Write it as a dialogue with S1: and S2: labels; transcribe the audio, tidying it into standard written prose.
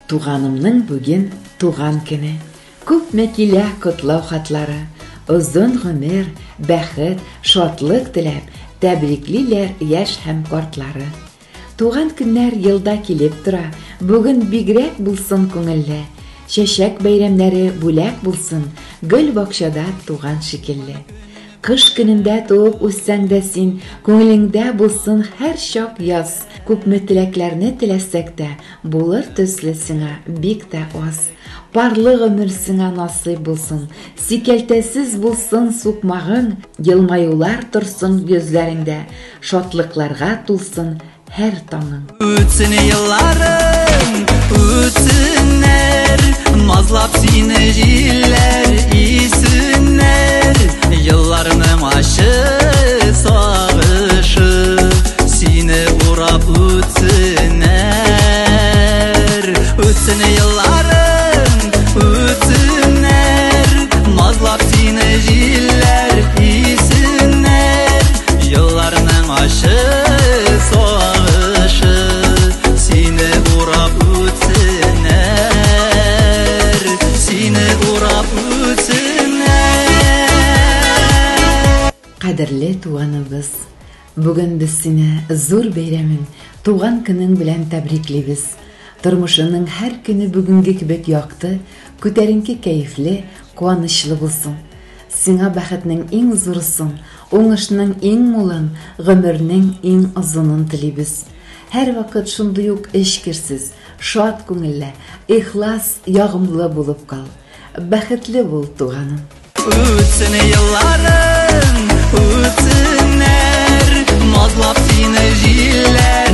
S1: Туганымның бүген туган көне. Күпме килә котлау хатлары. Озын гомер, бәхет, шатлык теләп, тәбриклиләр яшь һәм картлары. Туган көннәр елда килеп тора. Бүген бигрәк булсын күңелле. Чәчәк бәйрәмнәре бүләк булсын, гөл бакчада туган шикелле. Кыш көнендә туып үссәң дә син, күңелеңдә булсын һәр чак яз. Күпме теләкләрне теләсәк тә, булыр төсле сиңа бик тә аз. Парлы гомер сиңа насыйп булсын, сикәлтәсез булсын сукмагың, елмаюлар торсын йөзләреңдә, шатлыкларга тулсын һәр таңың.
S2: Үтсен елларың, үтсеннәр, назлап сине җилләр, исеннәр, елларның ашы сагышы, сине урап үтсеннәр. Үтсен елларың, үтсеннәр, назлап сине җилләр, исеннәр, елларның ашы сагышы, сине урап үтсеннәр, сине урап үтсеннәр.
S1: Кадерле туганыбыз, бүген без сине зур бәйрәмең, туган көнең белән тәбриклибез. Тормышының һәр көне бүгенге кебек якты, күтәренке кәефле, куанычлы булсын. Сиңа бәхетнең иң зурысын, уңышның иң мулын, гомернең иң озынын телибез. Һәр вакыт шундый ук эчкерсез, шат күңелле, ихлас, ягымлы булып кал. Бәхетле бул, туганым.
S2: Үтсен елларың, үтсеннәр, назлап сине җилләр,